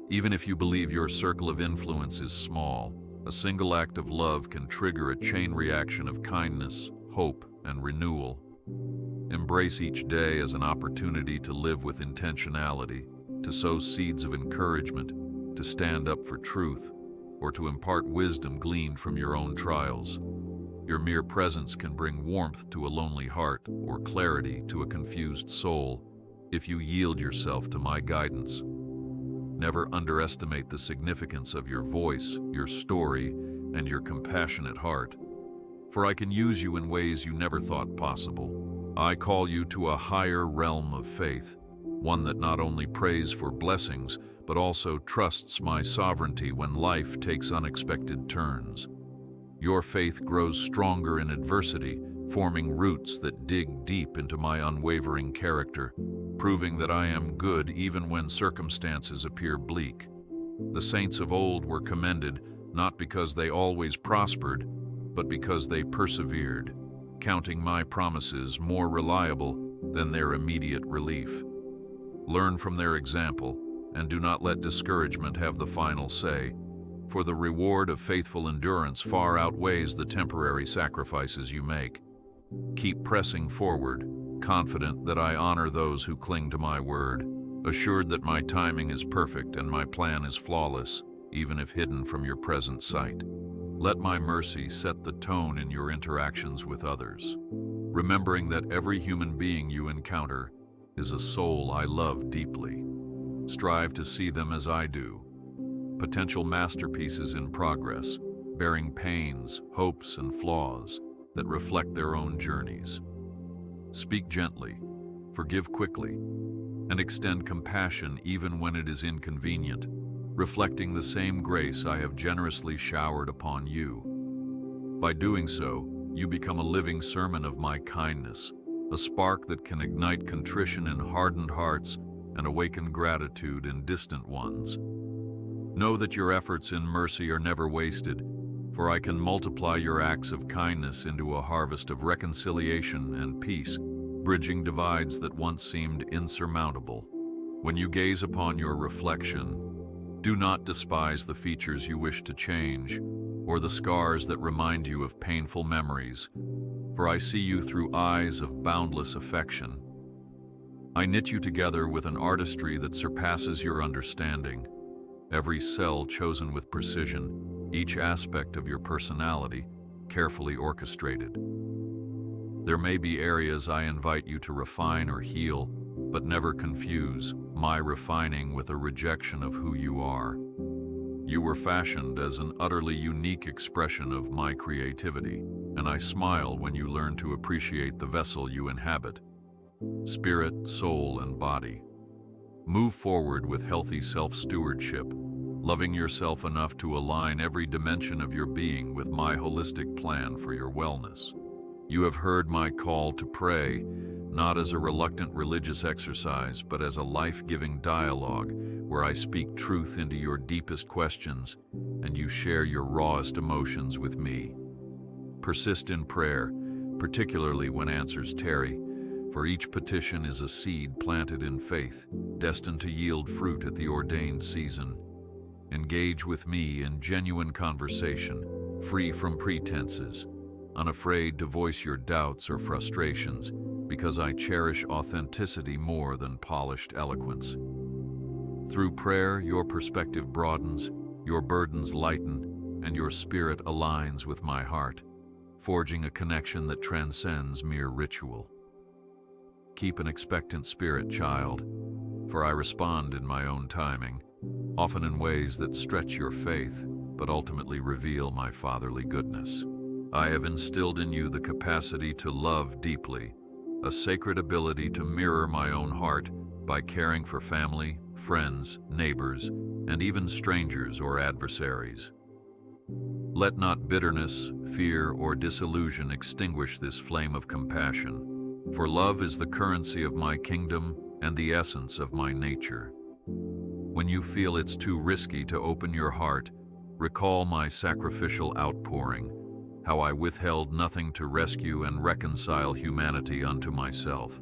Even if you believe your circle of influence is small, a single act of love can trigger a chain reaction of kindness, hope, and renewal. Embrace each day as an opportunity to live with intentionality, to sow seeds of encouragement, to stand up for truth, or to impart wisdom gleaned from your own trials. Your mere presence can bring warmth to a lonely heart or clarity to a confused soul if you yield yourself to my guidance. Never underestimate the significance of your voice, your story, and your compassionate heart, for I can use you in ways you never thought possible. I call you to a higher realm of faith, one that not only prays for blessings, but also trusts my sovereignty when life takes unexpected turns. Your faith grows stronger in adversity, forming roots that dig deep into my unwavering character, proving that I am good even when circumstances appear bleak. The saints of old were commended not because they always prospered, but because they persevered, counting my promises more reliable than their immediate relief. Learn from their example, and do not let discouragement have the final say, for the reward of faithful endurance far outweighs the temporary sacrifices you make. Keep pressing forward, confident that I honor those who cling to my word, assured that my timing is perfect and my plan is flawless, even if hidden from your present sight. Let my mercy set the tone in your interactions with others, remembering that every human being you encounter is a soul I love deeply. Strive to see them as I do, potential masterpieces in progress, bearing pains, hopes, and flaws that reflect their own journeys. Speak gently, forgive quickly, and extend compassion even when it is inconvenient, reflecting the same grace I have generously showered upon you. By doing so, you become a living sermon of my kindness, a spark that can ignite contrition in hardened hearts and awaken gratitude in distant ones. Know that your efforts in mercy are never wasted, for I can multiply your acts of kindness into a harvest of reconciliation and peace, bridging divides that once seemed insurmountable. When you gaze upon your reflection, do not despise the features you wish to change, or the scars that remind you of painful memories, for I see you through eyes of boundless affection. I knit you together with an artistry that surpasses your understanding, every cell chosen with precision, each aspect of your personality carefully orchestrated. There may be areas I invite you to refine or heal, but never confuse my refining with a rejection of who you are. You were fashioned as an utterly unique expression of my creativity, and I smile when you learn to appreciate the vessel you inhabit, spirit, soul, and body. Move forward with healthy self-stewardship, loving yourself enough to align every dimension of your being with my holistic plan for your wellness. You have heard my call to pray, not as a reluctant religious exercise, but as a life-giving dialogue where I speak truth into your deepest questions and you share your rawest emotions with me. Persist in prayer, particularly when answers tarry, for each petition is a seed planted in faith, destined to yield fruit at the ordained season. Engage with me in genuine conversation, free from pretenses, unafraid to voice your doubts or frustrations, because I cherish authenticity more than polished eloquence. Through prayer, your perspective broadens, your burdens lighten, and your spirit aligns with my heart, forging a connection that transcends mere ritual. Keep an expectant spirit, child, for I respond in my own timing, often in ways that stretch your faith, but ultimately reveal my fatherly goodness. I have instilled in you the capacity to love deeply, a sacred ability to mirror my own heart by caring for family, friends, neighbors, and even strangers or adversaries. Let not bitterness, fear, or disillusion extinguish this flame of compassion, for love is the currency of my kingdom and the essence of my nature. When you feel it's too risky to open your heart, recall my sacrificial outpouring, how I withheld nothing to rescue and reconcile humanity unto myself.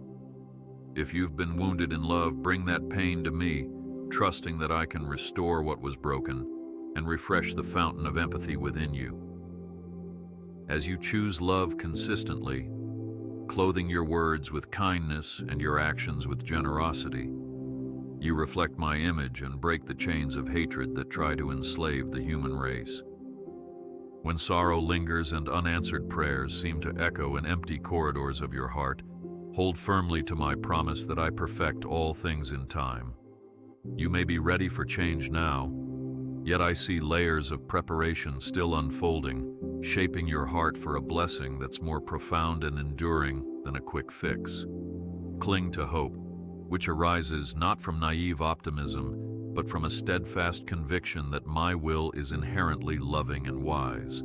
If you've been wounded in love, bring that pain to me, trusting that I can restore what was broken and refresh the fountain of empathy within you. As you choose love consistently, clothing your words with kindness and your actions with generosity, you reflect my image and break the chains of hatred that try to enslave the human race. When sorrow lingers and unanswered prayers seem to echo in empty corridors of your heart, hold firmly to my promise that I perfect all things in time. You may be ready for change now, yet I see layers of preparation still unfolding, shaping your heart for a blessing that's more profound and enduring than a quick fix. Cling to hope, which arises not from naive optimism, but from a steadfast conviction that my will is inherently loving and wise.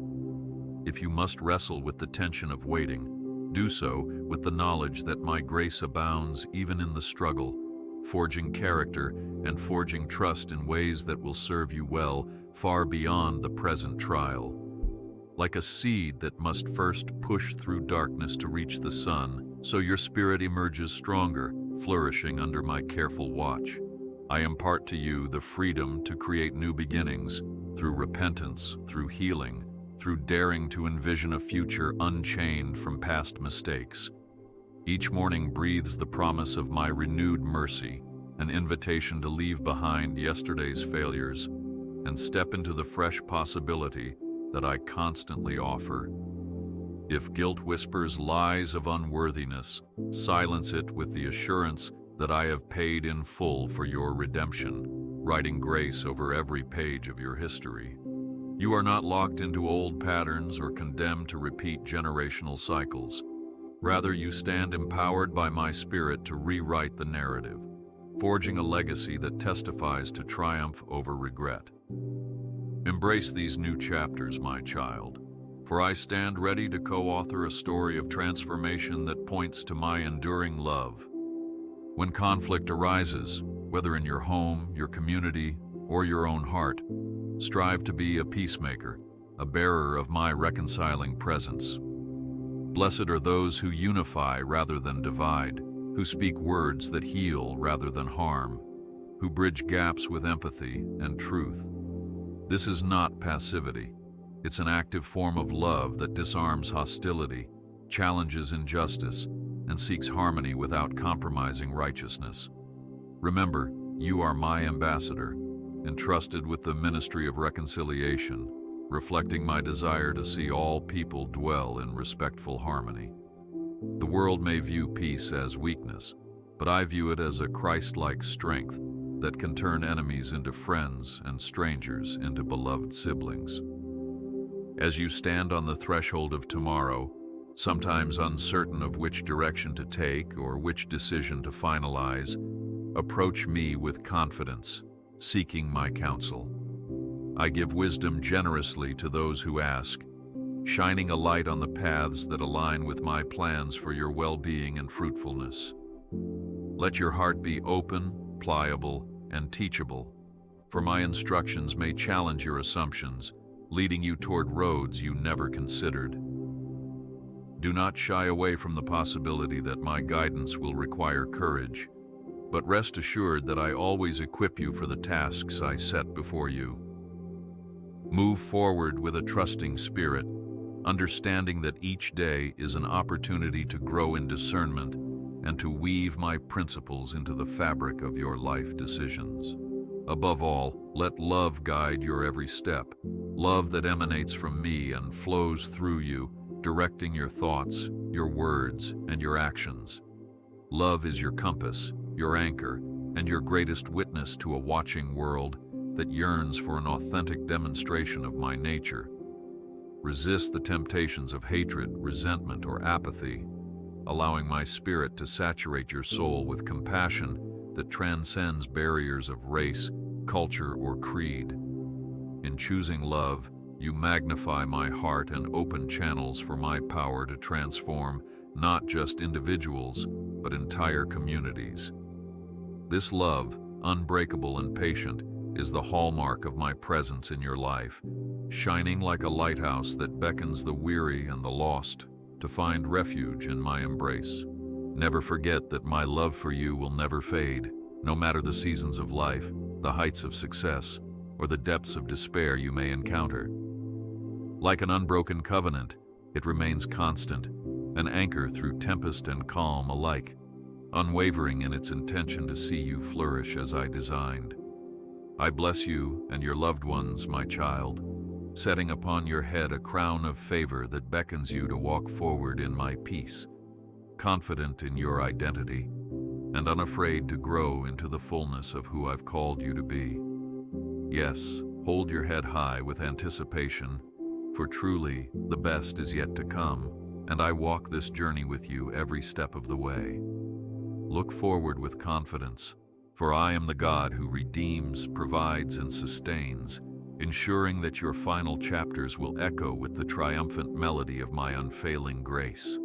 If you must wrestle with the tension of waiting, Do so with the knowledge that my grace abounds even in the struggle, forging character and forging trust in ways that will serve you well far beyond the present trial. Like a seed that must first push through darkness to reach the sun, so your spirit emerges stronger, flourishing under my careful watch. I impart to you the freedom to create new beginnings, through repentance, through healing, through daring to envision a future unchained from past mistakes. Each morning breathes the promise of my renewed mercy, an invitation to leave behind yesterday's failures and step into the fresh possibility that I constantly offer. If guilt whispers lies of unworthiness, silence it with the assurance that I have paid in full for your redemption, writing grace over every page of your history. You are not locked into old patterns or condemned to repeat generational cycles. Rather, you stand empowered by my spirit to rewrite the narrative, forging a legacy that testifies to triumph over regret. Embrace these new chapters, my child, for I stand ready to co-author a story of transformation that points to my enduring love. When conflict arises, whether in your home, your community, or your own heart, strive to be a peacemaker, a bearer of my reconciling presence. Blessed are those who unify rather than divide, who speak words that heal rather than harm, who bridge gaps with empathy and truth. This is not passivity. It's an active form of love that disarms hostility, challenges injustice, and seeks harmony without compromising righteousness. Remember, you are my ambassador, entrusted with the ministry of reconciliation, reflecting my desire to see all people dwell in respectful harmony. The world may view peace as weakness, but I view it as a Christ-like strength that can turn enemies into friends and strangers into beloved siblings. As you stand on the threshold of tomorrow, sometimes uncertain of which direction to take or which decision to finalize, approach me with confidence, seeking my counsel. I give wisdom generously to those who ask, shining a light on the paths that align with my plans for your well-being and fruitfulness. Let your heart be open, pliable, and teachable, for my instructions may challenge your assumptions, leading you toward roads you never considered. Do not shy away from the possibility that my guidance will require courage, but rest assured that I always equip you for the tasks I set before you. Move forward with a trusting spirit, understanding that each day is an opportunity to grow in discernment and to weave my principles into the fabric of your life decisions. Above all, let love guide your every step, love that emanates from me and flows through you, directing your thoughts, your words, and your actions. Love is your compass, your anchor, and your greatest witness to a watching world that yearns for an authentic demonstration of my nature. Resist the temptations of hatred, resentment, or apathy, allowing my spirit to saturate your soul with compassion that transcends barriers of race, culture, or creed. In choosing love, you magnify my heart and open channels for my power to transform not just individuals, but entire communities. This love, unbreakable and patient, is the hallmark of my presence in your life, shining like a lighthouse that beckons the weary and the lost to find refuge in my embrace. Never forget that my love for you will never fade, no matter the seasons of life, the heights of success, or the depths of despair you may encounter. Like an unbroken covenant, it remains constant, an anchor through tempest and calm alike, unwavering in its intention to see you flourish as I designed. I bless you and your loved ones, my child, setting upon your head a crown of favor that beckons you to walk forward in my peace, confident in your identity, and unafraid to grow into the fullness of who I've called you to be. Yes, hold your head high with anticipation, for truly the best is yet to come, and I walk this journey with you every step of the way. Look forward with confidence, for I am the God who redeems, provides, and sustains, ensuring that your final chapters will echo with the triumphant melody of my unfailing grace.